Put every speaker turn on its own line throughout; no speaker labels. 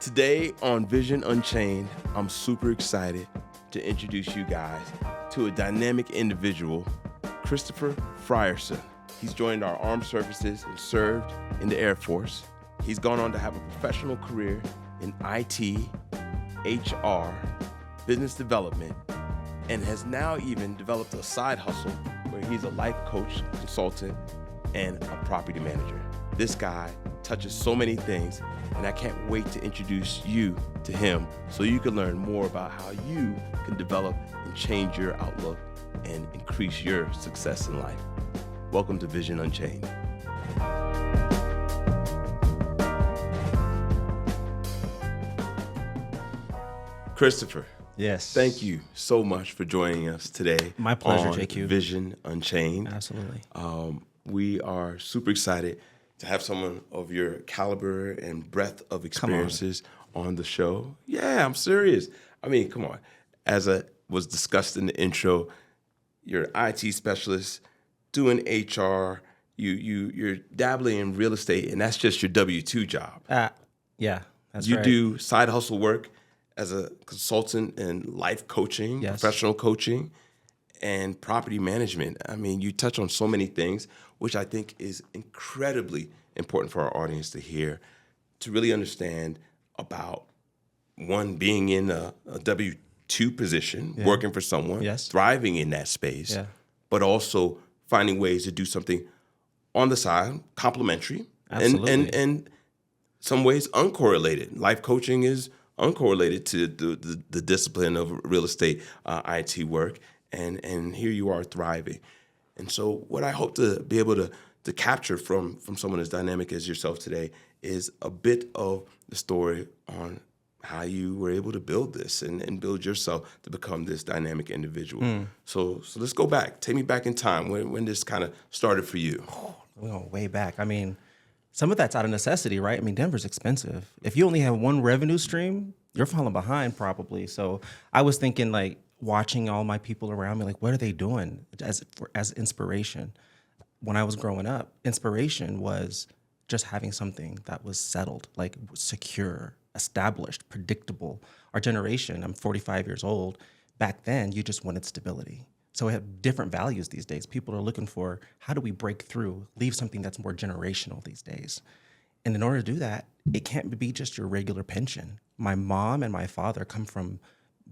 Today on Vision Unchained, I'm super excited to introduce you guys to a dynamic individual, Christopher Frierson. He's joined our armed services and served in the Air Force. He's gone on to have a professional career in IT, HR, business development, and has now even developed a side hustle where he's a life coach, consultant, and a property manager. This guy touches so many things, and I can't wait to introduce you to him so you can learn more about how you can develop and change your outlook and increase your success in life. Welcome to Vision Unchained. Christopher.
Yes.
Thank you so much for joining us today.
My pleasure,
on
JQ.
Vision Unchained.
Absolutely.
We are super excited to have someone of your caliber and breadth of experiences on the show. Yeah, I'm serious. I mean, come on. As was discussed in the intro, you're an IT specialist, doing HR, you're dabbling in real estate, and that's just your W-2 job.
Yeah, that's
You
right.
do side hustle work as a consultant in life coaching,
Yes.
professional coaching, and property management. I mean, you touch on so many things, which I think is incredibly important for our audience to hear, to really understand about, one, being in a W-2 position, working for someone,
Yes.
thriving in that space,
Yeah.
but also finding ways to do something on the side, complementary,
Absolutely.
and some ways uncorrelated. Life coaching is uncorrelated to the discipline of real estate, IT work, and here you are thriving. And so what I hope to be able to capture from someone as dynamic as yourself today is a bit of the story on how you were able to build this and build yourself to become this dynamic individual. So let's go back. Take me back in time when this kind of started for you.
We're going way back. I mean, some of that's out of necessity, right? I mean, Denver's expensive. If you only have one revenue stream, you're falling behind probably. So I was thinking, like, watching all my people around me, like, what are they doing as inspiration? When I was growing up, inspiration was just having something that was settled, like secure, established, predictable. Our generation, I'm 45 years old. Back then, you just wanted stability. So we have different values these days. People are looking for, how do we break through, leave something that's more generational these days? And in order to do that, it can't be just your regular pension. My mom and my father come from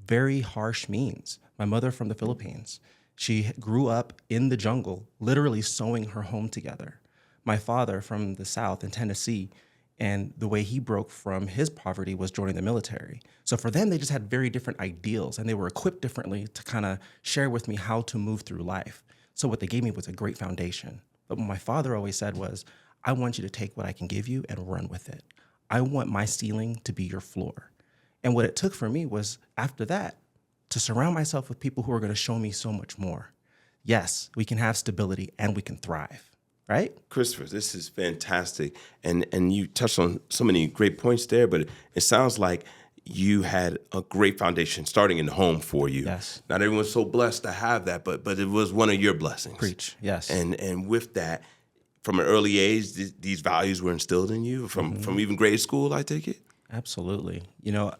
very harsh means. My mother from the Philippines. She grew up in the jungle, literally sewing her home together. My father from the South in Tennessee, and the way he broke from his poverty was joining the military. So for them, they just had very different ideals, and they were equipped differently to kind of share with me how to move through life. So what they gave me was a great foundation. But what my father always said was, I want you to take what I can give you and run with it. I want my ceiling to be your floor. And what it took for me was, after that, to surround myself with people who are going to show me so much more. Yes, we can have stability and we can thrive, right?
Christopher, this is fantastic. And you touched on so many great points there, but it sounds like you had a great foundation starting in the home for you.
Yes.
Not everyone's so blessed to have that, but it was one of your blessings.
Preach, yes.
And with that, from an early age, these values were instilled in you from even grade school, I take it?
Absolutely. You know,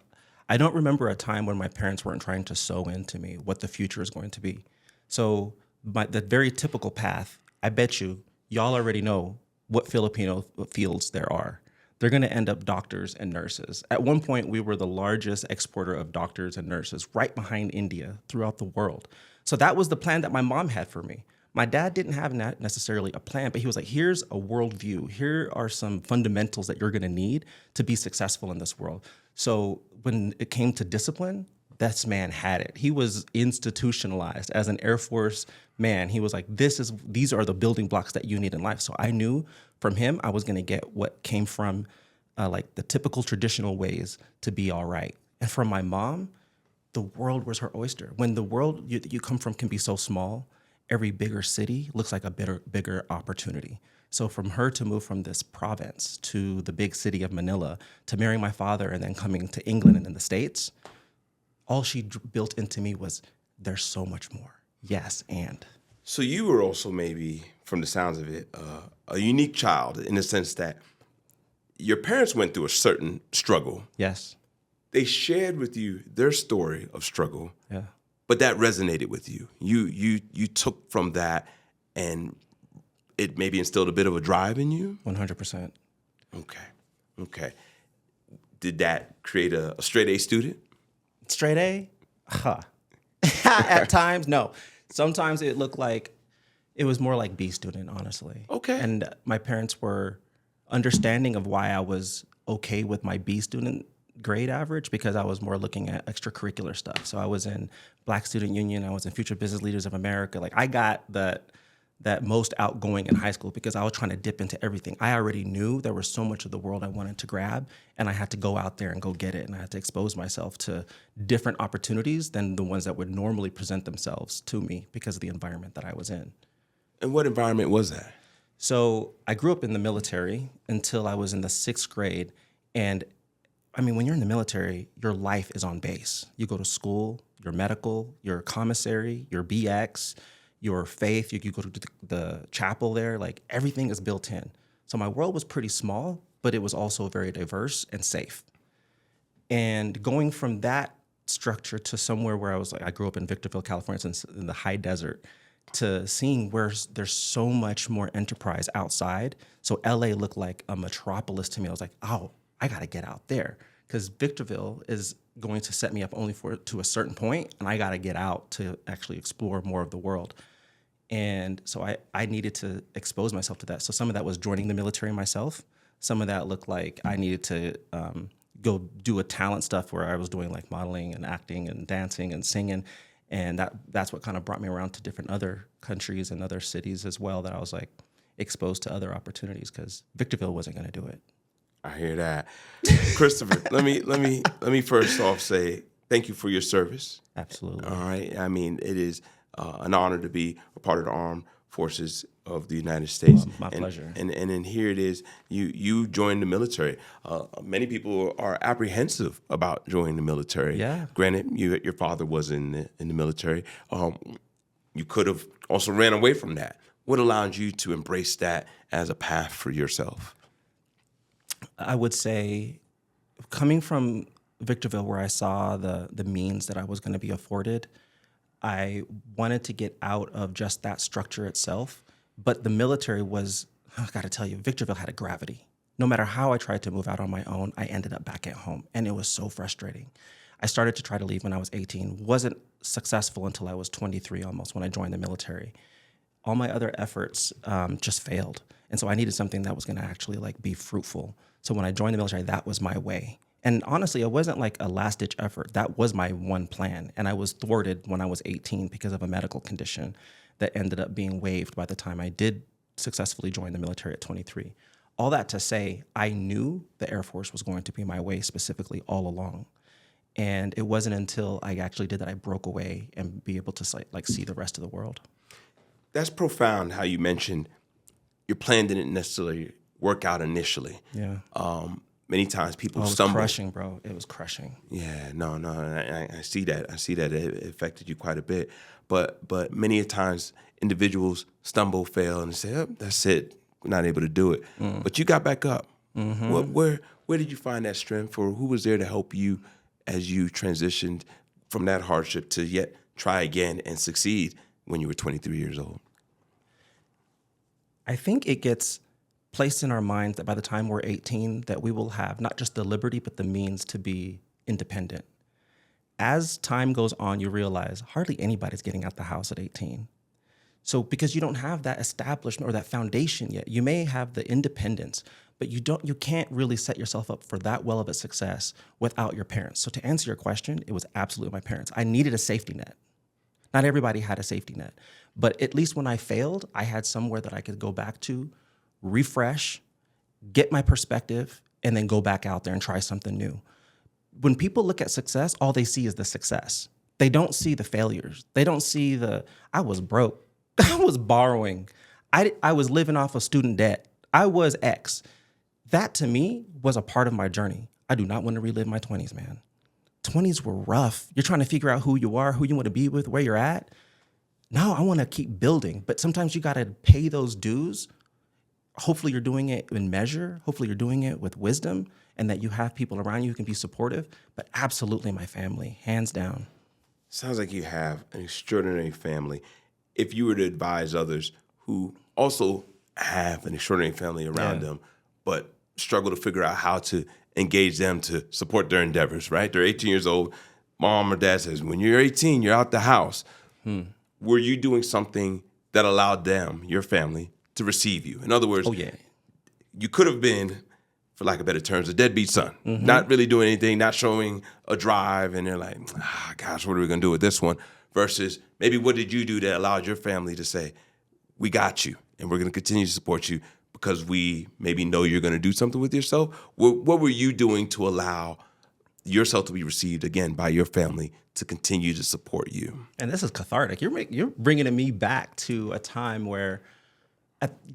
I don't remember a time when my parents weren't trying to sow into me what the future is going to be. So the very typical path, I bet y'all already know what Filipino fields there are. They're going to end up doctors and nurses. At one point, we were the largest exporter of doctors and nurses, right behind India, throughout the world. So that was the plan that my mom had for me. My dad didn't have necessarily a plan, but he was like, here's a worldview. Here are some fundamentals that you're going to need to be successful in this world. So when it came to discipline, this man had it. He was institutionalized as an Air Force man. He was like, these are the building blocks that you need in life. So I knew from him, I was going to get what came from like the typical traditional ways to be all right. And from my mom, the world was her oyster. When the world you come from can be so small, every bigger city looks like a bigger opportunity. So from her to move from this province to the big city of Manila, to marrying my father and then coming to England and then the States, all she built into me was, there's so much more. Yes, and.
So you were also maybe, from the sounds of it, a unique child in the sense that your parents went through a certain struggle.
Yes.
They shared with you their story of struggle.
Yeah.
But that resonated with you. You took from that, and it maybe instilled a bit of a drive in you?
100%.
Okay. Did that create a straight A student?
Straight A? Huh. At times, no. Sometimes it looked like it was more like B student, honestly.
Okay.
And my parents were understanding of why I was okay with my B student grade average, because I was more looking at extracurricular stuff. So I was in Black Student Union. I was in Future Business Leaders of America. Like, I got that most outgoing in high school because I was trying to dip into everything. I already knew there was so much of the world I wanted to grab, and I had to go out there and go get it. And I had to expose myself to different opportunities than the ones that would normally present themselves to me because of the environment that I was in.
And what environment was that?
So I grew up in the military until I was in the 6th grade. And I mean, when you're in the military, your life is on base. You go to school, your medical, your commissary, your BX, your faith, you go to the chapel there, like everything is built in. So my world was pretty small, but it was also very diverse and safe. And going from that structure to somewhere where I grew up in Victorville, California, in the high desert, to seeing where there's so much more enterprise outside. So LA looked like a metropolis to me. I was like, oh, I got to get out there, because Victorville is going to set me up only to a certain point, and I got to get out to actually explore more of the world. And so I needed to expose myself to that. So some of that was joining the military myself. Some of that looked like I needed to go do a talent stuff where I was doing like modeling and acting and dancing and singing. And that's what kind of brought me around to different other countries and other cities as well, that I was like exposed to other opportunities, because Victorville wasn't going to do it.
I hear that. Christopher, let me first off say thank you for your service.
Absolutely.
All right. I mean, it is an honor to be a part of the armed forces of the United States.
My pleasure.
And then here it is. You joined the military. Many people are apprehensive about joining the military.
Yeah.
Granted, your father was in the military. You could have also ran away from that. What allowed you to embrace that as a path for yourself?
I would say, coming from Victorville, where I saw the means that I was going to be afforded, I wanted to get out of just that structure itself. But the military was, I got to tell you, Victorville had a gravity. No matter how I tried to move out on my own, I ended up back at home. And it was so frustrating. I started to try to leave when I was 18. Wasn't successful until I was 23 almost, when I joined the military. All my other efforts just failed. And so I needed something that was going to actually like be fruitful. So when I joined the military, that was my way. And honestly, it wasn't like a last-ditch effort. That was my one plan. And I was thwarted when I was 18 because of a medical condition that ended up being waived by the time I did successfully join the military at 23. All that to say, I knew the Air Force was going to be my way specifically all along. And it wasn't until I actually did that I broke away and be able to like see the rest of the world.
That's profound how you mentioned your plan didn't necessarily work out initially.
Yeah.
Many times people
it was
stumble.
Crushing, bro. It was crushing.
Yeah, no, I see that. I see that it affected you quite a bit. But many times individuals stumble, fail, and say, "Oh, that's it. We're not able to do it." But you got back up. Mm-hmm. Where did you find that strength, or who was there to help you as you transitioned from that hardship to yet try again and succeed when you were 23 years old?
I think it gets placed in our minds that by the time we're 18, that we will have not just the liberty, but the means to be independent. As time goes on, you realize hardly anybody's getting out the house at 18. So because you don't have that establishment or that foundation yet, you may have the independence, but you can't really set yourself up for that well of a success without your parents. So to answer your question, it was absolutely my parents. I needed a safety net. Not everybody had a safety net, but at least when I failed, I had somewhere that I could go back to, refresh, get my perspective, and then go back out there and try something new. When people look at success, all they see is the success. They don't see the failures. They don't see I was broke. I was borrowing. I was living off of student debt. I was X. That to me was a part of my journey. I do not want to relive my 20s, man. 20s were rough. You're trying to figure out who you are, who you want to be with, where you're at. No, I want to keep building. But sometimes you got to pay those dues hopefully you're doing it in measure. Hopefully you're doing it with wisdom, and that you have people around you who can be supportive. But absolutely my family, hands down.
Sounds like you have an extraordinary family. If you were to advise others who also have an extraordinary family around them, but struggle to figure out how to engage them to support their endeavors, right? They're 18 years old. Mom or dad says, when you're 18, you're out the house. Were you doing something that allowed them, your family, to receive you? In other words, you could have been, for lack of better terms, a deadbeat son, not really doing anything, not showing a drive, and they're like, gosh, what are we going to do with this one? Versus maybe what did you do that allowed your family to say, we got you, and we're going to continue to support you because we maybe know you're going to do something with yourself? What were you doing to allow yourself to be received, again, by your family to continue to support you?
And this is cathartic. You're bringing me back to a time where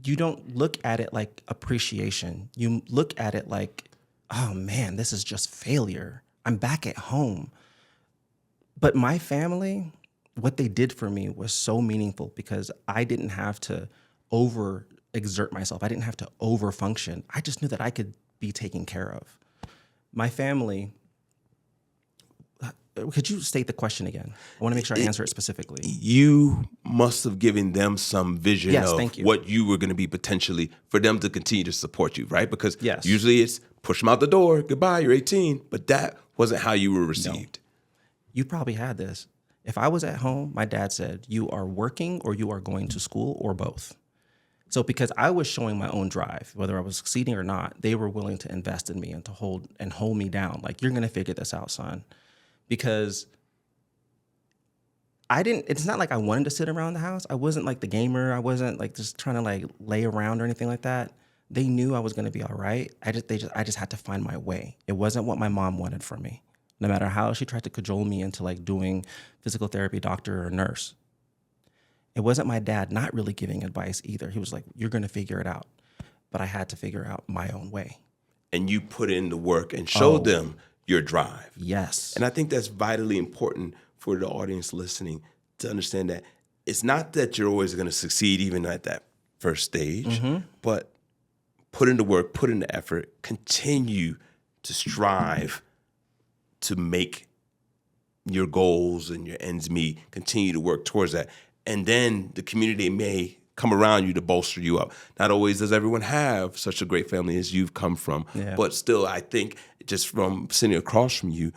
you don't look at it like appreciation. You look at it like, oh man, this is just failure. I'm back at home. But my family, what they did for me was so meaningful because I didn't have to overexert myself. I didn't have to overfunction. I just knew that I could be taken care of. My family, could you state the question again? I want to make sure I answer it specifically.
You must have given them some vision of what you were going to be potentially for them to continue to support you, right? Because usually it's push them out the door, goodbye, you're 18, but that wasn't how you were received.
No. You probably had this. If I was at home, my dad said, you are working or you are going to school or both. So because I was showing my own drive, whether I was succeeding or not, they were willing to invest in me and to hold me down. Like, you're going to figure this out, son. Because it's not like I wanted to sit around the house. I wasn't like the gamer. I wasn't like just trying to like lay around or anything like that. They knew I was going to be all right. I just had to find my way. It wasn't what my mom wanted from me. No matter how she tried to cajole me into like doing physical therapy, doctor or nurse. It wasn't my dad not really giving advice either. He was like, you're going to figure it out. But I had to figure out my own way.
And you put in the work and showed them your drive.
Yes.
And I think that's vitally important for the audience listening to understand that it's not that you're always going to succeed even at that first stage, but put in the work, put in the effort, continue to strive to make your goals and your ends meet, continue to work towards that. And then the community may come around you to bolster you up. Not always does everyone have such a great family as you've come from, but still, I think just from sitting across from you,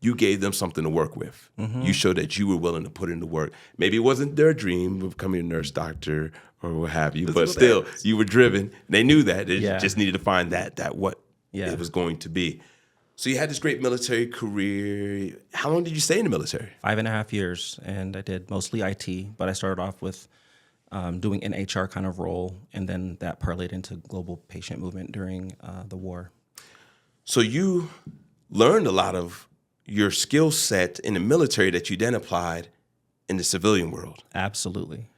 you gave them something to work with. You showed that you were willing to put in the work. Maybe it wasn't their dream of becoming a nurse, doctor, or what have you, but still, you were driven. They knew that. They just needed to find that what it was going to be. So you had this great military career. How long did you stay in the military?
5.5 years, and I did mostly IT, but I started off with doing an HR kind of role, and then that parlayed into global patient movement during the war.
So you learned a lot of your skill set in the military that you then applied in the civilian world.
Absolutely.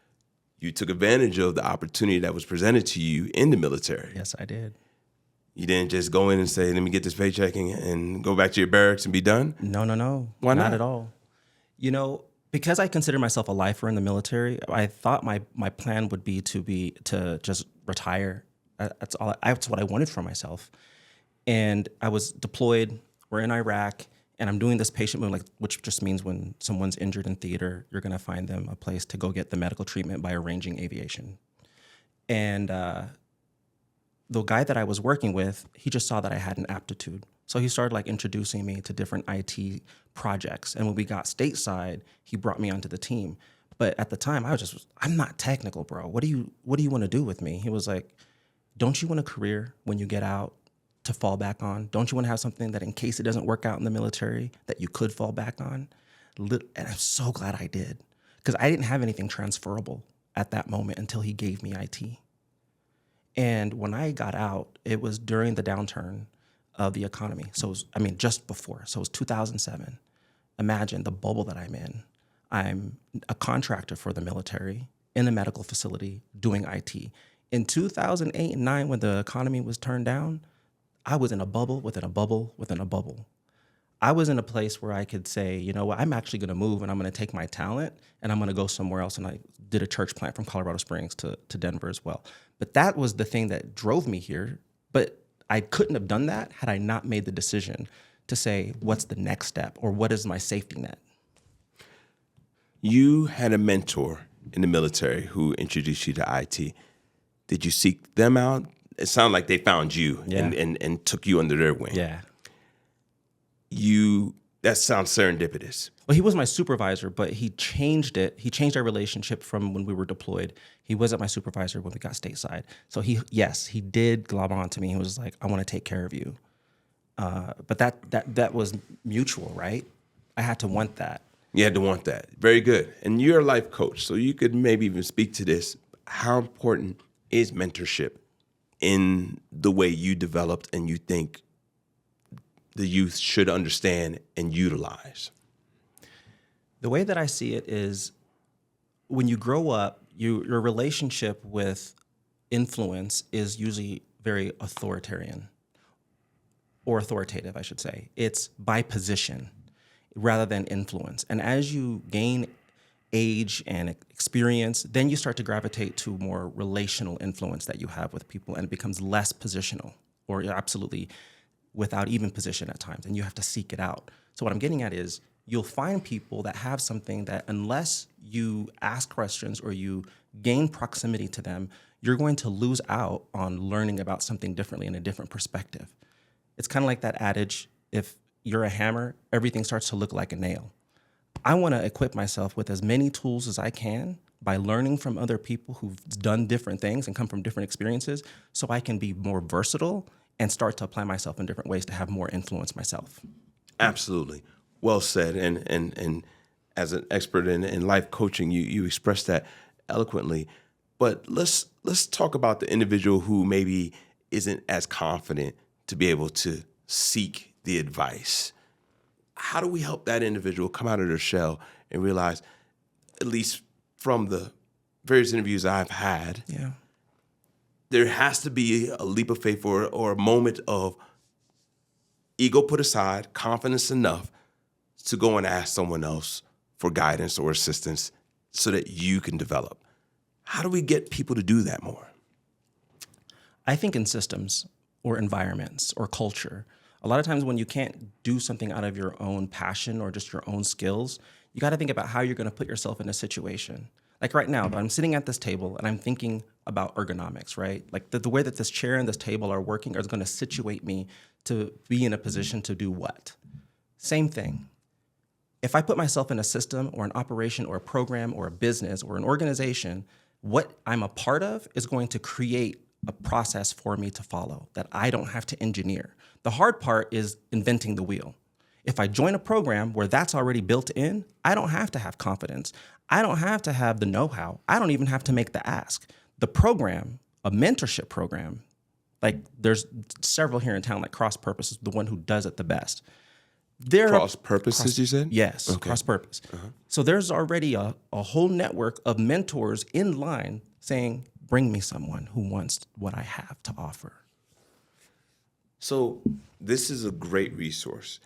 You took advantage of the opportunity that was presented to you in the military.
Yes, I did.
You didn't just go in and say, let me get this paycheck and go back to your barracks and be done?
No.
Why not?
Not at all. You know, because I consider myself a lifer in the military, I thought my plan would be to just retire. That's what I wanted for myself. And I was deployed. We're in Iraq, and I'm doing this patient move, which just means when someone's injured in theater, you're going to find them a place to go get the medical treatment by arranging aviation. And the guy that I was working with, he just saw that I had an aptitude. So he started like introducing me to different IT projects. And when we got stateside, he brought me onto the team. But at the time, I'm not technical, bro. What do you want to do with me? He was like, don't you want a career when you get out to fall back on? Don't you want to have something that in case it doesn't work out in the military that you could fall back on? And I'm so glad I did, because I didn't have anything transferable at that moment until he gave me IT. And when I got out, it was during the downturn of the economy. So it was, just before. So it was 2007. Imagine the bubble that I'm in. I'm a contractor for the military in a medical facility doing IT. In 2008 and 9, when the economy was turned down, I was in a bubble within a bubble within a bubble. I was in a place where I could say, you know what, I'm actually going to move and I'm going to take my talent and I'm going to go somewhere else. And I did a church plant from Colorado Springs to Denver as well. But that was the thing that drove me here. But I couldn't have done that had I not made the decision to say, what's the next step or what is my safety net?
You had a mentor in the military who introduced you to IT. Did you seek them out? It sounded like they found you and took you under their wing.
Yeah.
That sounds serendipitous.
Well, he was my supervisor, but he changed it. He changed our relationship from when we were deployed. He wasn't my supervisor when we got stateside. So he did glob on to me. He was like, I want to take care of you. But that was mutual, right? I had to want that.
You had to want that. Very good. And you're a life coach, so you could maybe even speak to this. How important is mentorship in the way you developed and you think the youth should understand and utilize?
The way that I see it is when you grow up, your relationship with influence is usually very authoritarian or authoritative, I should say. It's by position rather than influence. And as you gain age and experience, then you start to gravitate to more relational influence that you have with people, and it becomes less positional or absolutely without even position at times, and you have to seek it out. So what I'm getting at is you'll find people that have something that unless you ask questions or you gain proximity to them, you're going to lose out on learning about something differently in a different perspective. It's kind of like that adage, if you're a hammer, everything starts to look like a nail. I want to equip myself with as many tools as I can by learning from other people who've done different things and come from different experiences so I can be more versatile and start to apply myself in different ways to have more influence myself.
Absolutely. Well said. And as an expert in life coaching, you expressed that eloquently. But let's talk about the individual who maybe isn't as confident to be able to seek the advice. How do we help that individual come out of their shell and realize, at least from the various interviews I've had, there has to be a leap of faith or a moment of ego put aside, confidence enough to go and ask someone else for guidance or assistance so that you can develop. How do we get people to do that more?
I think in systems or environments or culture, a lot of times when you can't do something out of your own passion or just your own skills, you got to think about how you're going to put yourself in a situation. Like right now, I'm sitting at this table and I'm thinking about ergonomics, right? Like the way that this chair and this table are working is going to situate me to be in a position to do what? Same thing. If I put myself in a system or an operation or a program or a business or an organization, what I'm a part of is going to create a process for me to follow that I don't have to engineer. The hard part is inventing the wheel. If I join a program where that's already built in, I don't have to have confidence. I don't have to have the know-how. I don't even have to make the ask. The program, a mentorship program, like there's several here in town, like Cross Purpose is the one who does it the best.
Cross Purposes, you said?
Yes, okay. Cross Purpose. Uh-huh. So there's already a whole network of mentors in line saying, bring me someone who wants what I have to offer.
So this is a great resource.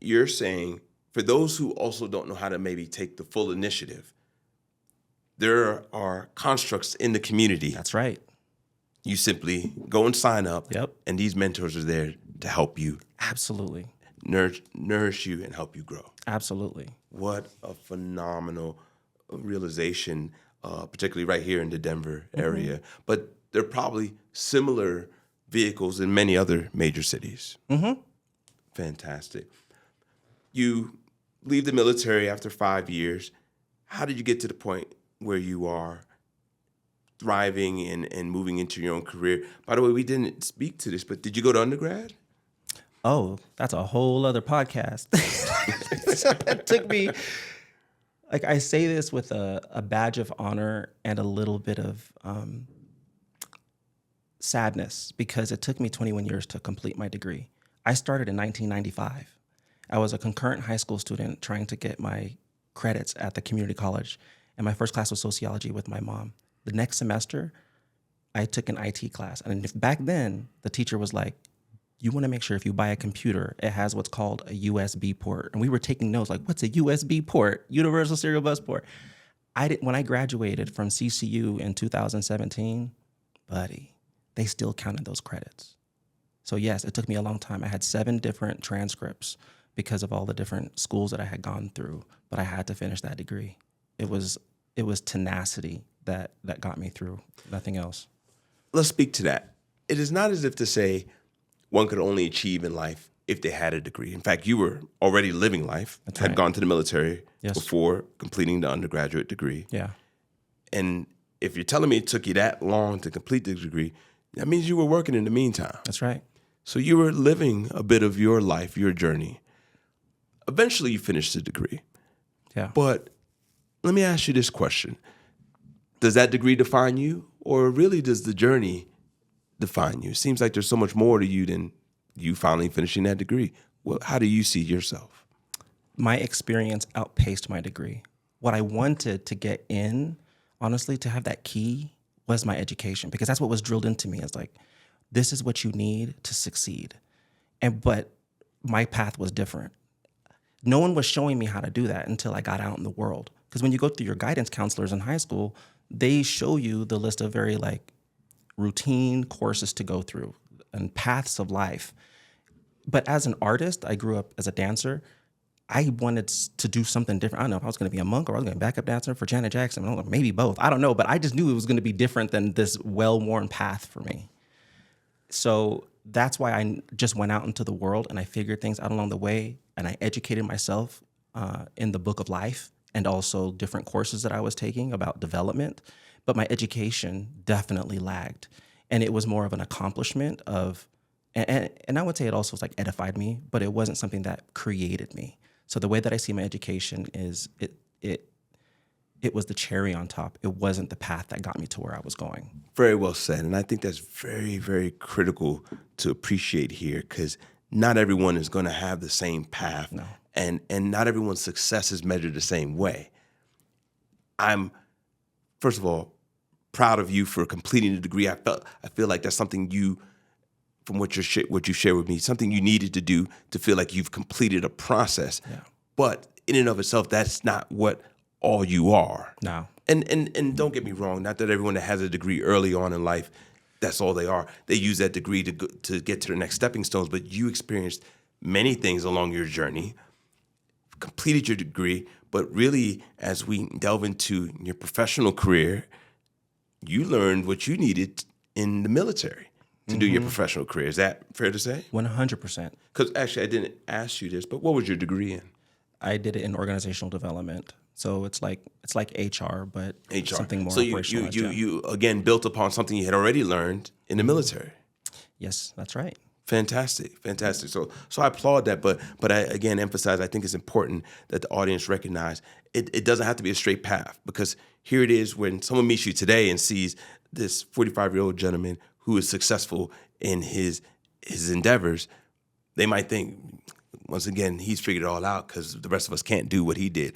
You're saying for those who also don't know how to maybe take the full initiative, there are constructs in the community.
That's right.
You simply go and sign up,
and
these mentors are there to help you.
Absolutely.
Nourish you and help you grow.
Absolutely.
What a phenomenal realization, particularly right here in the Denver area. But there are probably similar vehicles in many other major cities.
Mm-hmm.
Fantastic. You leave the military after 5 years. How did you get to the point where you are thriving and moving into your own career? By the way, we didn't speak to this, but did you go to undergrad?
Oh, that's a whole other podcast. It took me, like I say this with a badge of honor and a little bit of sadness because it took me 21 years to complete my degree. I started in 1995. I was a concurrent high school student trying to get my credits at the community college, and my first class was sociology with my mom. The next semester, I took an IT class, and back then, the teacher was like, you want to make sure if you buy a computer, it has what's called a USB port. And we were taking notes like, what's a USB port? Universal Serial Bus Port. When I graduated from CCU in 2017, buddy, they still counted those credits. So yes, it took me a long time. I had 7 different transcripts because of all the different schools that I had gone through, but I had to finish that degree. It was tenacity that got me through, nothing else.
Let's speak to that. It is not as if to say one could only achieve in life if they had a degree. In fact, you were already living life,
That's
had
right.
gone to the military
Yes.
before completing the undergraduate degree.
Yeah.
And if you're telling me it took you that long to complete the degree, that means you were working in the meantime.
That's right.
So you were living a bit of your life, your journey. Eventually you finished the degree.
Yeah.
But let me ask you this question. Does that degree define you, or really does the journey define you? It seems like there's so much more to you than you finally finishing that degree. Well, how do you see yourself?
My experience outpaced my degree. What I wanted to get in, honestly, to have that key was my education, because that's what was drilled into me. It's like, this is what you need to succeed. But my path was different. No one was showing me how to do that until I got out in the world. Because when you go through your guidance counselors in high school, they show you the list of very routine courses to go through and paths of life. But as an artist, I grew up as a dancer. I wanted to do something different. I don't know if I was going to be a monk or I was going to be a backup dancer for Janet Jackson. I don't know, maybe both. I don't know, but I just knew it was going to be different than this well-worn path for me. So that's why I just went out into the world and I figured things out along the way, and I educated myself in the book of life and also different courses that I was taking about development. But my education definitely lagged, and it was more of an accomplishment of, and I would say it also edified me, but it wasn't something that created me. So the way that I see my education is it was the cherry on top. It wasn't the path that got me to where I was going.
Very well said. And I think that's very, very critical to appreciate here, because not everyone is going to have the same path.
No.
And not everyone's success is measured the same way. I'm, first of all, proud of you for completing the degree. I feel like that's something you, from what you share with me, something you needed to do to feel like you've completed a process.
Yeah.
But in and of itself, that's not what all you are.
No.
And don't get me wrong, not that everyone that has a degree early on in life, that's all they are. They use that degree to get to their next stepping stones, but you experienced many things along your journey, completed your degree, but really, as we delve into your professional career, you learned what you needed in the military to do your professional career. Is that fair to say?
100%.
Because actually, I didn't ask you this, but what was your degree in?
I did it in organizational development. So it's like HR, but
HR.
something more
so
operational.
you again built upon something you had already learned in the military.
Yes, that's right.
Fantastic. So I applaud that, but I again emphasize, I think it's important that the audience recognize it doesn't have to be a straight path, because here it is when someone meets you today and sees this 45-year-old gentleman who is successful in his endeavors, they might think, once again, he's figured it all out because the rest of us can't do what he did.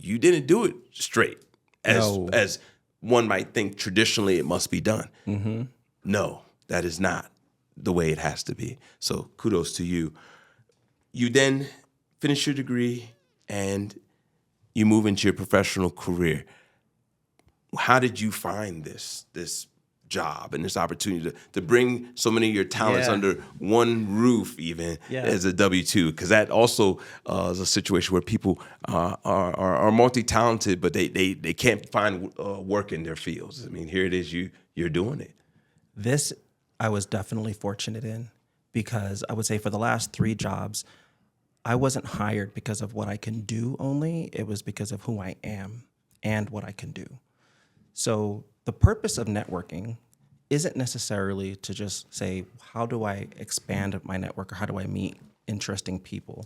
You didn't do it straight, as one might think traditionally it must be done. Mm-hmm. No, that is not the way it has to be. So kudos to you. You then finish your degree and you move into your professional career. How did you find this job and this opportunity to bring so many of your talents under one roof, even as a W-2? Because that also is a situation where people are multi-talented, but they can't find work in their fields. I mean, here it is, you're doing it.
This I was definitely fortunate in, because I would say for the last 3 jobs, I wasn't hired because of what I can do only. It was because of who I am and what I can do. So the purpose of networking isn't necessarily to just say, how do I expand my network or how do I meet interesting people?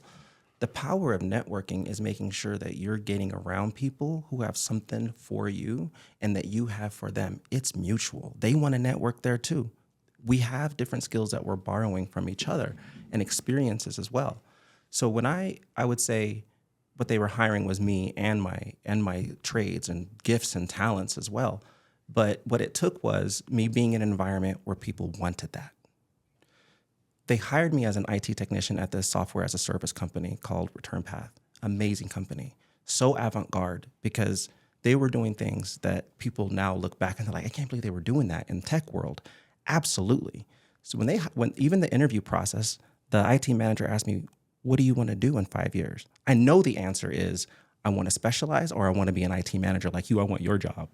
The power of networking is making sure that you're getting around people who have something for you and that you have for them. It's mutual. They want to network there too. We have different skills that we're borrowing from each other and experiences as well. So when I would say what they were hiring was me and my trades and gifts and talents as well. But what it took was me being in an environment where people wanted that. they hired me as an IT technician at this software as a service company called ReturnPath. Amazing company. So avant-garde because they were doing things that people now look back and they're like, I can't believe they were doing that in the tech world. Absolutely. So when even the interview process, the IT manager asked me, what do you want to do in 5 years? I know the answer is I want to specialize or I want to be an IT manager like you. I want your job.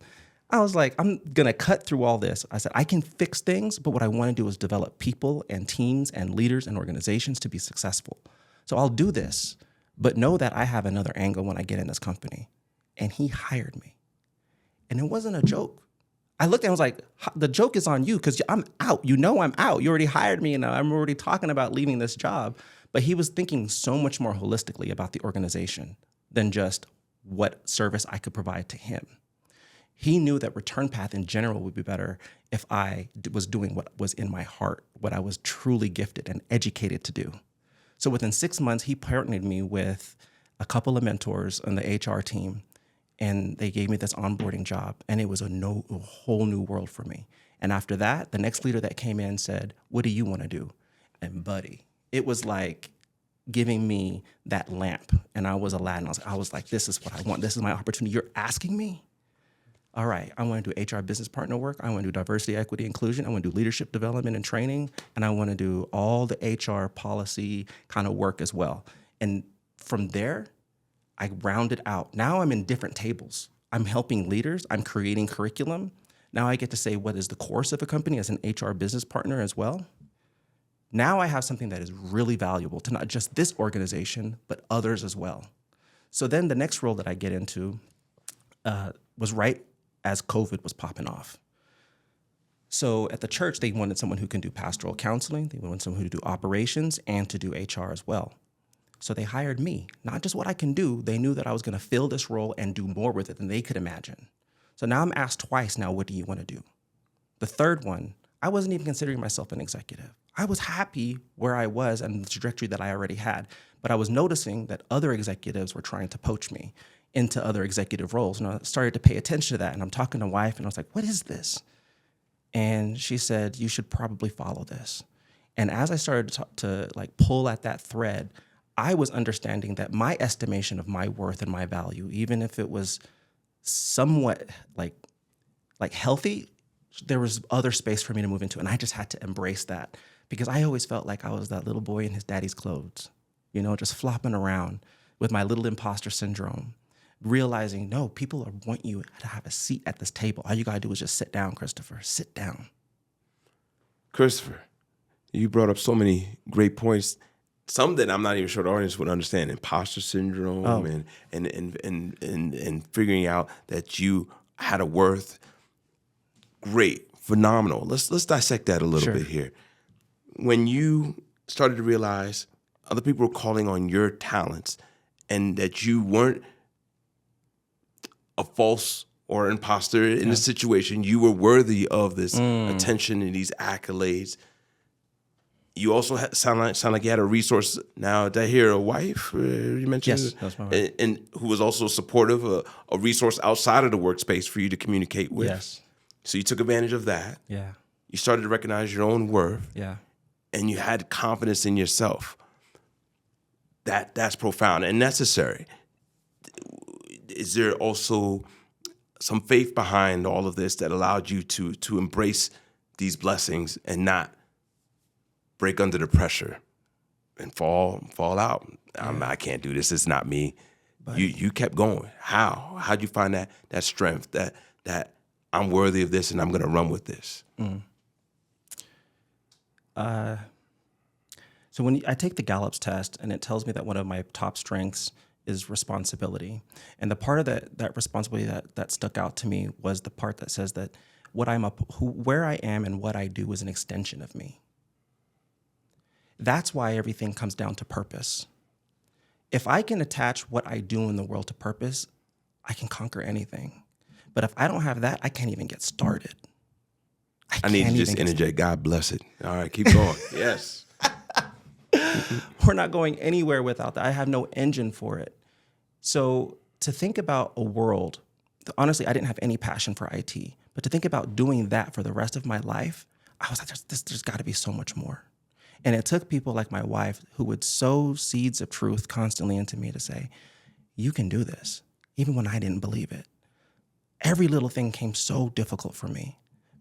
I was like, I'm going to cut through all this. I said, I can fix things, but what I want to do is develop people and teams and leaders and organizations to be successful. So I'll do this, but know that I have another angle when I get in this company. And he hired me. And it wasn't a joke. I looked at him, I was like, the joke is on you because I'm out. You know I'm out. You already hired me and I'm already talking about leaving this job. But he was thinking so much more holistically about the organization than just what service I could provide to him. He knew that ReturnPath in general would be better if I was doing what was in my heart, what I was truly gifted and educated to do. So within 6 months, he partnered me with a couple of mentors on the HR team, and they gave me this onboarding job, and it was a whole new world for me. And after that, the next leader that came in said, what do you want to do? And buddy, it was like giving me that lamp, and I was Aladdin. I was like, this is what I want. This is my opportunity. You're asking me? All right, I want to do HR business partner work. I want to do diversity, equity, inclusion. I want to do leadership development and training. And I want to do all the HR policy kind of work as well. And from there, I rounded out. Now I'm in different tables. I'm helping leaders. I'm creating curriculum. Now I get to say what is the course of a company as an HR business partner as well. Now I have something that is really valuable to not just this organization, but others as well. So then the next role that I get into was right as COVID was popping off. So at the church, they wanted someone who can do pastoral counseling. They wanted someone who can do operations and to do HR as well. So they hired me, not just what I can do. They knew that I was going to fill this role and do more with it than they could imagine. So now I'm asked twice now, what do you want to do? The third one, I wasn't even considering myself an executive. I was happy where I was and the trajectory that I already had, but I was noticing that other executives were trying to poach me into other executive roles. And I started to pay attention to that. And I'm talking to wife and I was like, what is this? And she said, you should probably follow this. And as I started to like pull at that thread, I was understanding that my estimation of my worth and my value, even if it was somewhat like healthy, there was other space for me to move into. And I just had to embrace that because I always felt like I was that little boy in his daddy's clothes, you know, just flopping around with my little imposter syndrome, realizing, no, people want you to have a seat at this table. All you got to do is just sit down, Christopher, sit down.
Christopher, you brought up so many great points. Some that I'm not even sure the audience would understand: imposter syndrome and figuring out that you had a worth. Great, phenomenal. Let's dissect that a little bit here. When you started to realize other people were calling on your talents, and that you weren't a false or imposter in the situation, you were worthy of this attention and these accolades. You also sound like you had a resource. Now, did I hear a wife? You mentioned,
yes, that's my wife,
and who was also supportive, a resource outside of the workspace for you to communicate with.
Yes.
So you took advantage of that.
Yeah.
You started to recognize your own worth.
Yeah.
And you had confidence in yourself. That's profound and necessary. Is there also some faith behind all of this that allowed you to embrace these blessings and not break under the pressure and fall out? I can't do this. It's not me. But you kept going. How? How'd you find that strength that I'm worthy of this and I'm going to run with this?
So when I take the Gallup's test, and it tells me that one of my top strengths is responsibility. And the part of that responsibility that stuck out to me was the part that says that where I am and what I do is an extension of me. That's why everything comes down to purpose. If I can attach what I do in the world to purpose, I can conquer anything. But if I don't have that, I can't even get started.
I need to just interject. God bless it. All right, keep going. Yes.
We're not going anywhere without that. I have no engine for it. So to think about a world, honestly, I didn't have any passion for IT, but to think about doing that for the rest of my life, I was like, there's got to be so much more. And it took people like my wife who would sow seeds of truth constantly into me to say, you can do this, even when I didn't believe it. Every little thing came so difficult for me.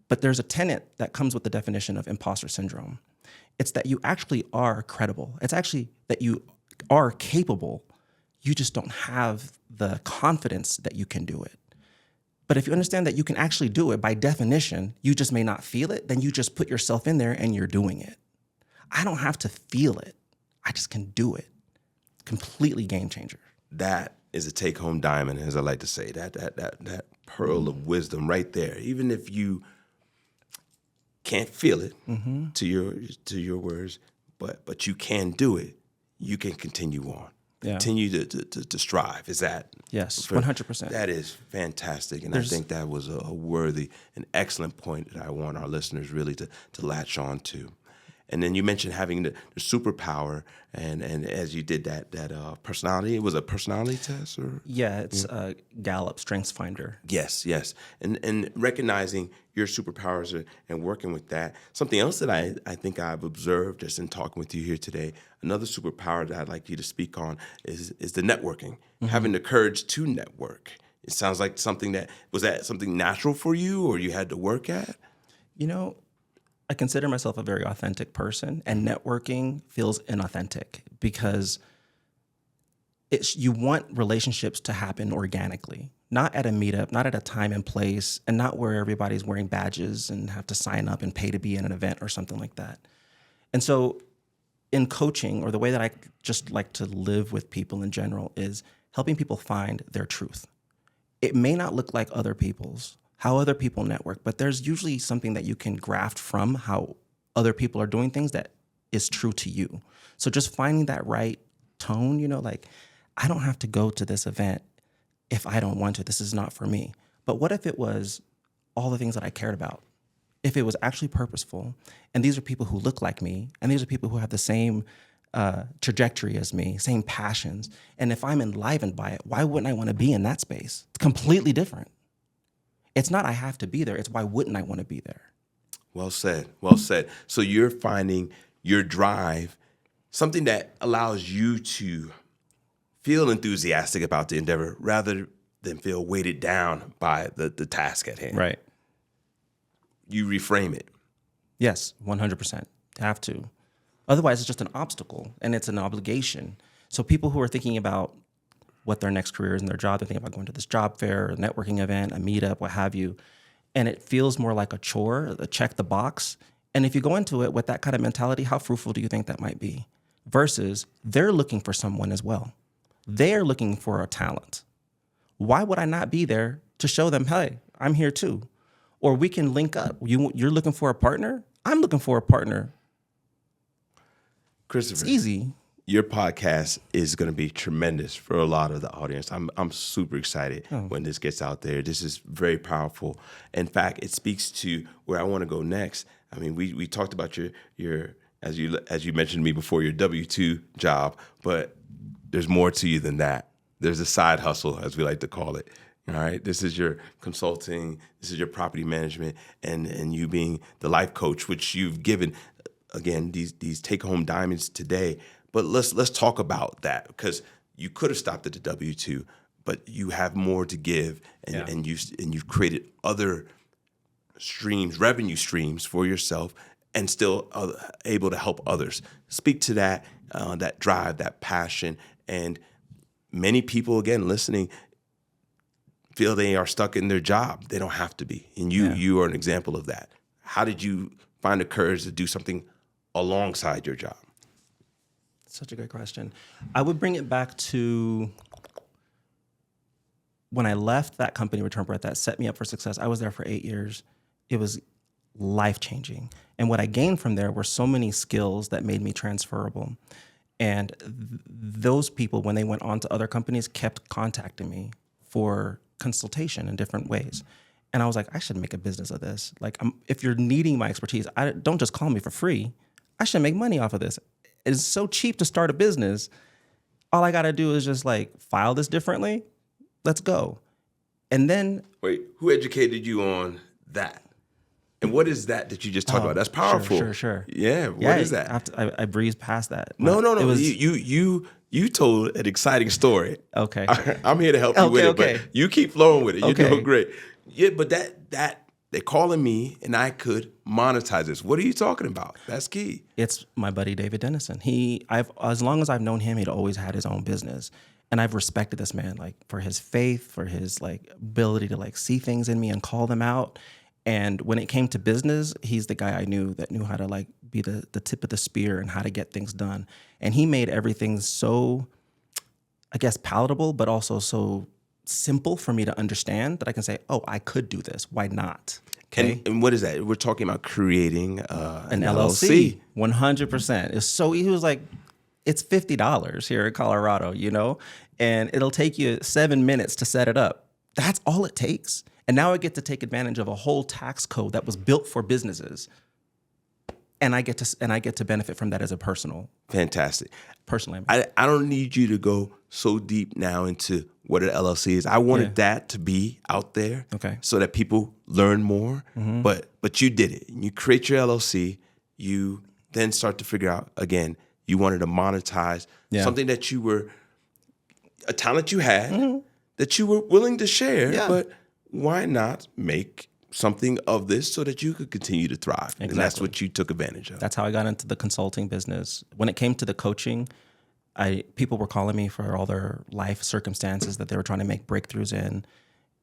But there's a tenet that comes with the definition of imposter syndrome. It's that you actually are credible. It's actually that you are capable. You just don't have the confidence that you can do it. But if you understand that you can actually do it, by definition, you just may not feel it, then you just put yourself in there and you're doing it. I don't have to feel it. I just can do it. Completely game changer.
That is a take-home diamond, as I like to say. That pearl of wisdom right there. Even if you can't feel it to your words, but you can do it. You can continue on.
Yeah.
Continue to strive. Is that?
Yes, 100%.
That is fantastic, and I think that was a worthy, an excellent point that I want our listeners really to latch on to. And then you mentioned having the superpower, and as you did that personality, it was a personality test, or
yeah, it's Gallup Strengths Finder.
Yes, and recognizing your superpowers and working with that. Something else that I think I've observed just in talking with you here today, another superpower that I'd like you to speak on is the networking, having the courage to network. It sounds like was that something natural for you, or you had to work at?
You know, I consider myself a very authentic person, and networking feels inauthentic because you want relationships to happen organically, not at a meetup, not at a time and place, and not where everybody's wearing badges and have to sign up and pay to be in an event or something like that. And so in coaching, or the way that I just like to live with people in general, is helping people find their truth. It may not look like other people's, how other people network, but there's usually something that you can graft from how other people are doing things that is true to you. So just finding that right tone, like, I don't have to go to this event if I don't want to. This is not for me. But what if it was all the things that I cared about? If it was actually purposeful, and these are people who look like me, and these are people who have the same trajectory as me, same passions, and if I'm enlivened by it, why wouldn't I want to be in that space? It's completely different. It's not I have to be there. It's why wouldn't I want to be there?
Well said. Well said. So you're finding your drive, something that allows you to feel enthusiastic about the endeavor rather than feel weighted down by the task at hand.
Right.
You reframe it.
Yes, 100%. Have to. Otherwise, it's just an obstacle and it's an obligation. So people who are thinking about what their next career is in their job, they're thinking about going to this job fair, a networking event, a meetup, what have you, and it feels more like a chore, a check the box. And if you go into it with that kind of mentality, how fruitful do you think that might be? Versus they're looking for someone as well. They're looking for a talent. Why would I not be there to show them, hey, I'm here too? Or we can link up. You're looking for a partner? I'm looking for a partner.
Christopher,
it's easy.
Your podcast is going to be tremendous for a lot of the audience. I'm super excited when this gets out there. This is very powerful. In fact, it speaks to where I want to go next. I mean, we talked about your as you mentioned to me before, your W-2 job, but there's more to you than that. There's a side hustle, as we like to call it. All right, this is your consulting, this is your property management, and you being the life coach, which you've given, again, these take-home diamonds today. But let's talk about that, because you could have stopped at the W-2, but you have more to give, and you've created other streams, revenue streams for yourself, and still able to help others. Speak to that drive, that passion, and many people, again, listening, feel they are stuck in their job. They don't have to be, and you are an example of that. How did you find the courage to do something alongside your job?
Such a great question. I would bring it back to when I left that company, Return Breath, that set me up for success. I was there for 8 years. It was life-changing. And what I gained from there were so many skills that made me transferable. And those people, when they went on to other companies, kept contacting me for consultation in different ways. And I was like, I should make a business of this. Like, if you're needing my expertise, don't just call me for free. I should make money off of this. It's so cheap to start a business. All I got to do is just file this differently. Let's go. And then...
Wait, who educated you on that? And what is that you just talked about? That's powerful.
Sure.
Yeah. What is that?
I breezed past that.
No.
It was,
You told an exciting story.
okay.
I'm here to help you with it,
okay.
but you keep flowing with it. You're
Okay.
doing great. Yeah, but that they're calling me and I could monetize this. What are you talking about? That's key.
It's my buddy David Dennison. As long as I've known him, he'd always had his own business. And I've respected this man, like, for his faith, for his like ability to like see things in me and call them out. And when it came to business, he's the guy I knew that knew how to like be the tip of the spear and how to get things done. And he made everything so, I guess, palatable, but also so simple for me to understand that I can say, oh, I could do this. Why not? Okay.
And what is that? We're talking about creating
an LLC. 100%. It's so, he was like, it's $50 here in Colorado, you know, and it'll take you 7 minutes to set it up. That's all it takes. And now I get to take advantage of a whole tax code that was built for businesses. And I get to benefit from that as a personal.
Fantastic.
Personally.
I don't need you to go so deep now into what an LLC is. I wanted that to be out there,
Okay.
so that people learn more. But you did it. You create your LLC. You then start to figure out, again, you wanted to monetize something that you were, a talent you had that you were willing to share.
Yeah.
But why not make something of this so that you could continue to thrive?
Exactly.
And that's what you took advantage of.
That's how I got into the consulting business. When it came to the coaching, people were calling me for all their life circumstances that they were trying to make breakthroughs in.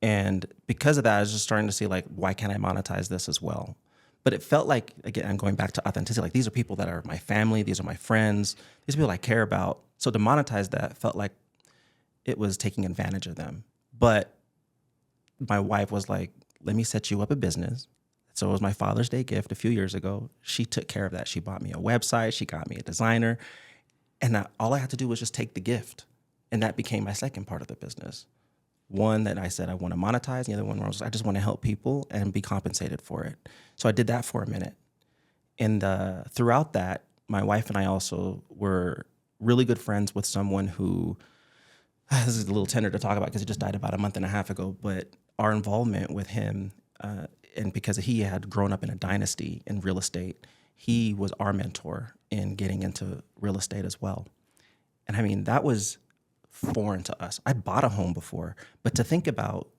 And because of that, I was just starting to see, like, why can't I monetize this as well? But it felt like, again, I'm going back to authenticity. Like, these are people that are my family. These are my friends. These are people I care about. So to monetize that felt like it was taking advantage of them. But my wife was like, let me set you up a business. So it was my Father's Day gift a few years ago. She took care of that. She bought me a website. She got me a designer. And all I had to do was just take the gift. And that became my second part of the business. One that I said I want to monetize. The other one was I just want to help people and be compensated for it. So I did that for a minute. And throughout that, my wife and I also were really good friends with someone who, this is a little tender to talk about because he just died about a month and a half ago, but our involvement with him, and because he had grown up in a dynasty in real estate, he was our mentor in getting into real estate as well. And I mean, that was foreign to us. I bought a home before, but to think about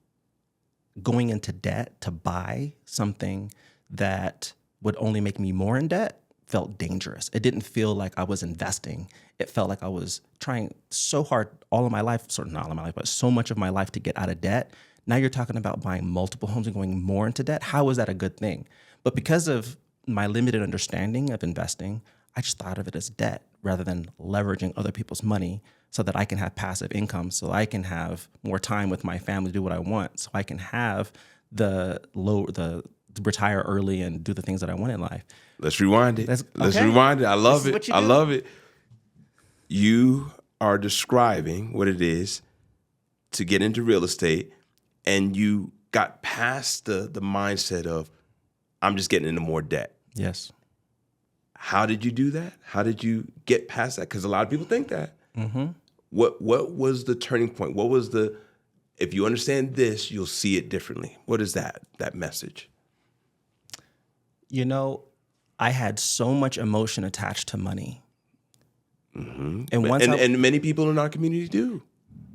going into debt to buy something that would only make me more in debt felt dangerous. It didn't feel like I was investing. It felt like I was trying so hard all of my life, sort of not all of my life, but so much of my life to get out of debt. Now you're talking about buying multiple homes and going more into debt. How is that a good thing? But because of my limited understanding of investing, I just thought of it as debt rather than leveraging other people's money so that I can have passive income, so I can have more time with my family to do what I want, so I can have the retire early and do the things that I want in life.
Let's rewind it. Let's
okay.
rewind it. I love it. I
do.
love it. You are describing what it is to get into real estate, and you got past the mindset of, I'm just getting into more debt.
Yes.
How did you do that? How did you get past that? Because a lot of people think that.
Mm-hmm.
What was the turning point? What was the, if you understand this, you'll see it differently. What is that message?
You know, I had so much emotion attached to money.
Mm-hmm.
And
many people in our community do.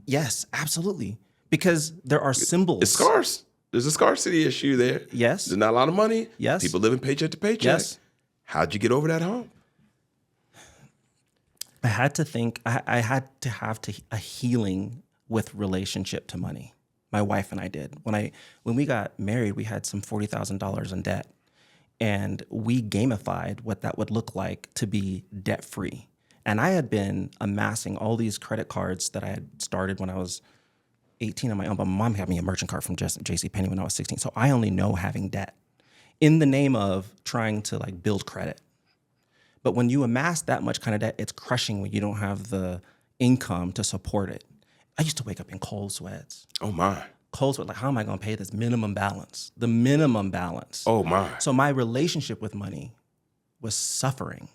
Yes, absolutely. Because there are symbols.
It's scarce. There's a scarcity issue there.
Yes.
There's not a lot of money.
Yes.
People living paycheck to paycheck.
Yes.
How'd you get over that hump?
I had to think, I had to have a healing with relationship to money. My wife and I did. When we got married, we had some $40,000 in debt. And we gamified what that would look like to be debt-free. And I had been amassing all these credit cards that I had started when I was 18 on my own. But my mom had me a merchant card from JCPenney when I was 16. So I only know having debt in the name of trying to like build credit. But when you amass that much kind of debt, it's crushing when you don't have the income to support it. I used to wake up in cold sweats.
Oh my.
Cold sweat, like, how am I gonna pay this minimum balance? The minimum balance.
Oh my.
So my relationship with money was suffering.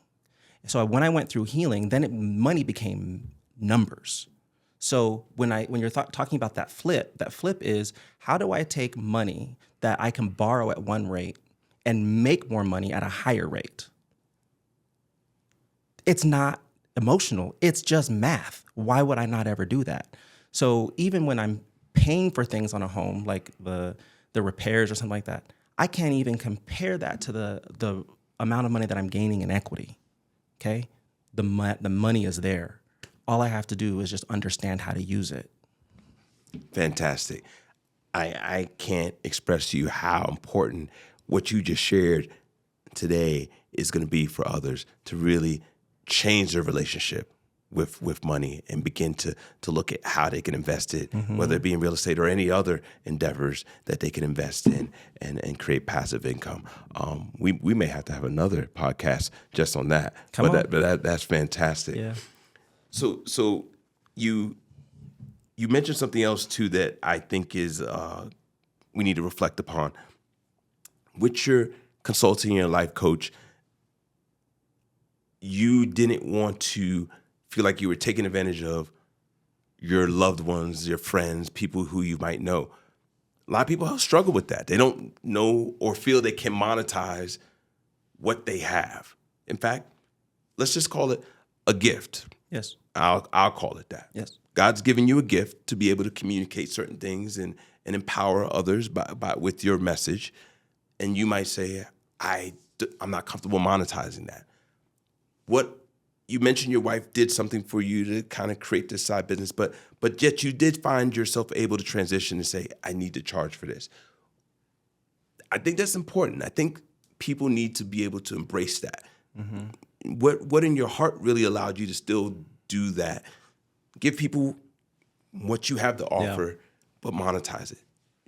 So when I went through healing, then money became numbers. So when you're talking about that flip is, how do I take money that I can borrow at one rate and make more money at a higher rate. It's not emotional. It's just math. Why would I not ever do that? So even when I'm paying for things on a home, like the repairs or something like that, I can't even compare that to the amount of money that I'm gaining in equity. Okay, the money is there. All I have to do is just understand how to use it.
Fantastic. I can't express to you how important what you just shared today is going to be for others to really change their relationship with money and begin to look at how they can invest it, whether it be in real estate or any other endeavors that they can invest in and create passive income. We may have to have another podcast just on that. That's fantastic.
Yeah.
So you mentioned something else too that I think is we need to reflect upon. With your consulting and your life coach, you didn't want to feel like you were taking advantage of your loved ones, your friends, people who you might know. A lot of people struggle with that. They don't know or feel they can monetize what they have. In fact, let's just call it a gift.
Yes.
I'll call it that.
Yes.
God's given you a gift to be able to communicate certain things and empower others by with your message. And you might say, I'm not comfortable monetizing that. What you mentioned, your wife did something for you to kind of create this side business, but yet you did find yourself able to transition and say, I need to charge for this. I think that's important. I think people need to be able to embrace that. Mm-hmm. What in your heart really allowed you to still do that? Give people what you have to offer, but monetize it.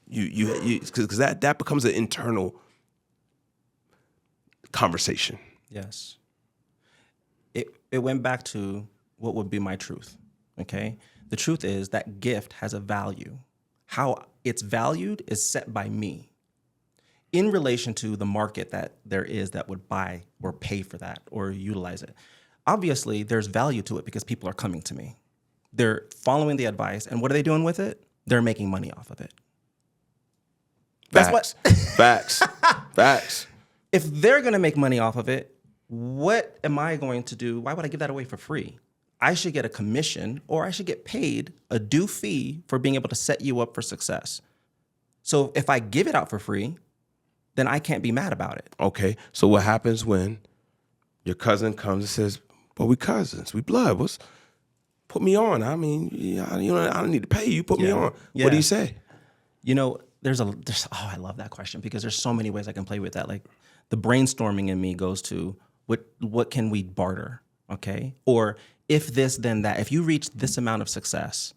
Because that becomes an internal conversation.
Yes. It went back to what would be my truth, okay? The truth is that gift has a value. How it's valued is set by me in relation to the market that there is that would buy or pay for that or utilize it. Obviously, there's value to it because people are coming to me. They're following the advice, and what are they doing with it? They're making money off of it.
Facts. Facts.
If they're going to make money off of it, what am I going to do? Why would I give that away for free? I should get a commission or I should get paid a due fee for being able to set you up for success. So if I give it out for free, then I can't be mad about it.
Okay. So what happens when your cousin comes and says, well, we cousins, we blood. Put me on. I mean, I don't need to pay you. Put me on.
Yeah.
What do you say?
I love that question because there's so many ways I can play with that. Like the brainstorming in me goes to what can we barter, okay? Or if this, then that. If you reach this amount of success,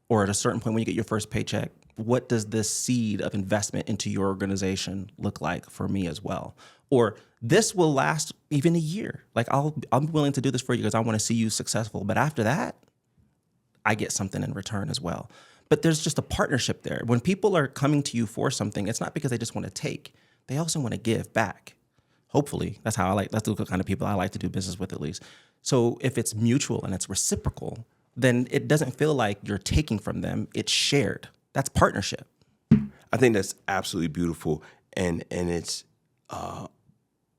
or at a certain point when you get your first paycheck, what does this seed of investment into your organization look like for me as well? Or this will last even a year. Like I'm willing to do this for you because I want to see you successful. But after that, I get something in return as well. But there's just a partnership there. When people are coming to you for something, it's not because they just want to take. They also want to give back. Hopefully, that's the kind of people I like to do business with, at least. So if it's mutual and it's reciprocal, then it doesn't feel like you're taking from them. It's shared. That's partnership.
I think that's absolutely beautiful, and it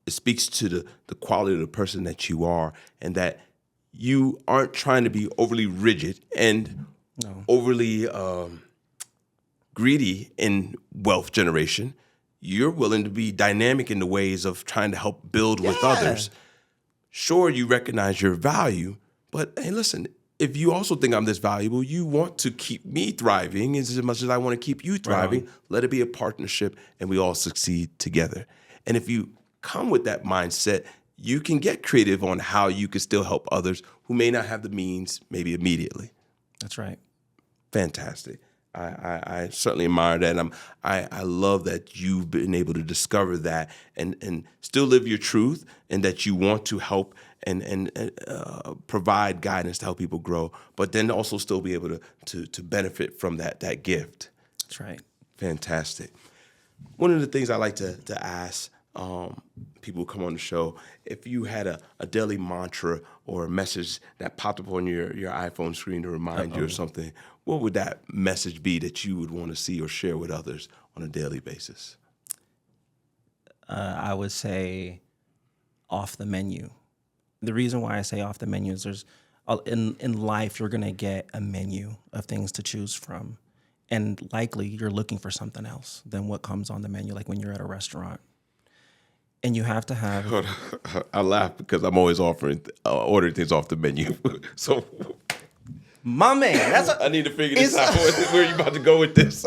speaks to the quality of the person that you are, and that you aren't trying to be overly rigid and overly greedy in wealth generation. You're willing to be dynamic in the ways of trying to help build with others. Sure, you recognize your value, but hey, listen, if you also think I'm this valuable, you want to keep me thriving as much as I want to keep you thriving. Right. Let it be a partnership and we all succeed together. And if you come with that mindset, you can get creative on how you can still help others who may not have the means maybe immediately.
That's right.
Fantastic. I certainly admire that. And I love that you've been able to discover that and still live your truth, and that you want to help and provide guidance to help people grow, but then also still be able to benefit from that gift.
That's right.
Fantastic. One of the things I like to ask people who come on the show, if you had a daily mantra or a message that popped up on your iPhone screen to remind you of something, what would that message be that you would want to see or share with others on a daily basis?
I would say off the menu. The reason why I say off the menu is in life, you're going to get a menu of things to choose from. And likely you're looking for something else than what comes on the menu, like when you're at a restaurant. And you have to have...
I laugh because I'm always ordering things off the menu. So,
my man,
I need to figure this out. Where are you about to go with this?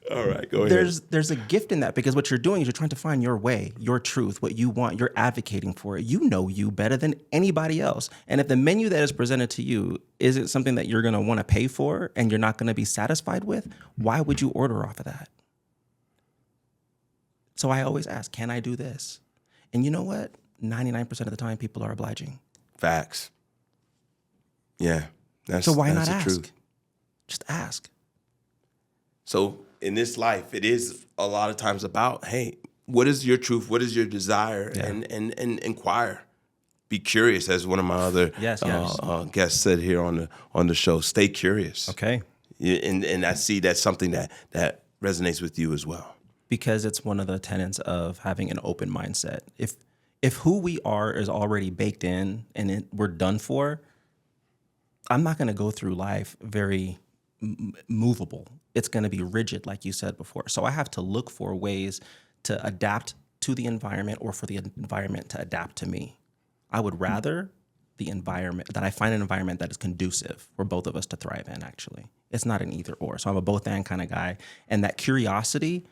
All right, go ahead.
There's a gift in that, because what you're doing is you're trying to find your way, your truth, what you want. You're advocating for it. You know you better than anybody else. And if the menu that is presented to you isn't something that you're going to want to pay for and you're not going to be satisfied with, why would you order off of that? So I always ask, can I do this? And you know what? 99% of the time, people are obliging.
Facts. Yeah.
So why not
the
ask?
truth.
Just ask.
So in this life, it is a lot of times about, hey, what is your truth? What is your desire?
Yeah.
And inquire. Be curious, as one of my other guests said here on the show. Stay curious.
Okay.
And I see that's something that resonates with you as well.
Because it's one of the tenets of having an open mindset. If who we are is already baked in and we're done for, I'm not going to go through life very movable. It's going to be rigid, like you said before. So I have to look for ways to adapt to the environment, or for the environment to adapt to me. I would rather I find an environment that is conducive for both of us to thrive in, actually. It's not an either or. So I'm a both and kind of guy. And that curiosity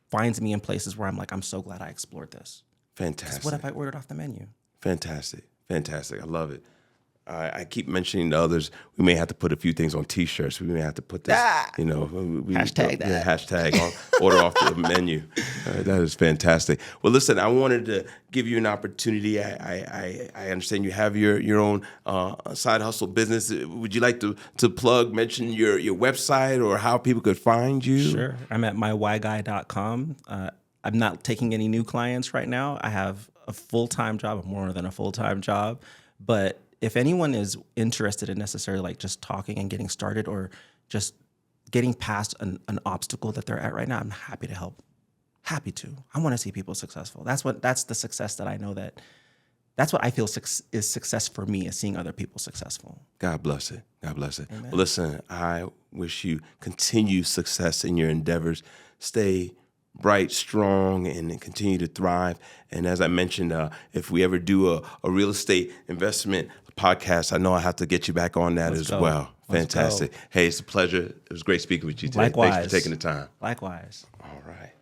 finds me in places where I'm like, I'm so glad I explored this.
Fantastic.
What if I ordered off the menu?
Fantastic. I love it. I keep mentioning to others, we may have to put a few things on T-shirts. We may have to put this,
Hashtag that.
Yeah, hashtag on order off the menu. That is fantastic. Well, listen, I wanted to give you an opportunity. I understand you have your own side hustle business. Would you like to mention your website or how people could find you?
Sure. I'm at mywhyguy.com. I'm not taking any new clients right now. I have a full-time job, more than a full-time job. But if anyone is interested in necessarily like just talking and getting started, or just getting past an obstacle that they're at right now, I'm happy to help. Happy to. I want to see people successful. That's the success that I know that's what I feel is success for me, is seeing other people successful.
God bless it. God bless it.
Amen.
Well, listen, I wish you continued success in your endeavors. Stay bright, strong, and continue to thrive. And as I mentioned, if we ever do a real estate investment podcast, I know I have to get you back on that well. Fantastic. Hey, it's a pleasure. It was great speaking with you today.
Likewise.
Thanks for taking the time.
Likewise.
All right.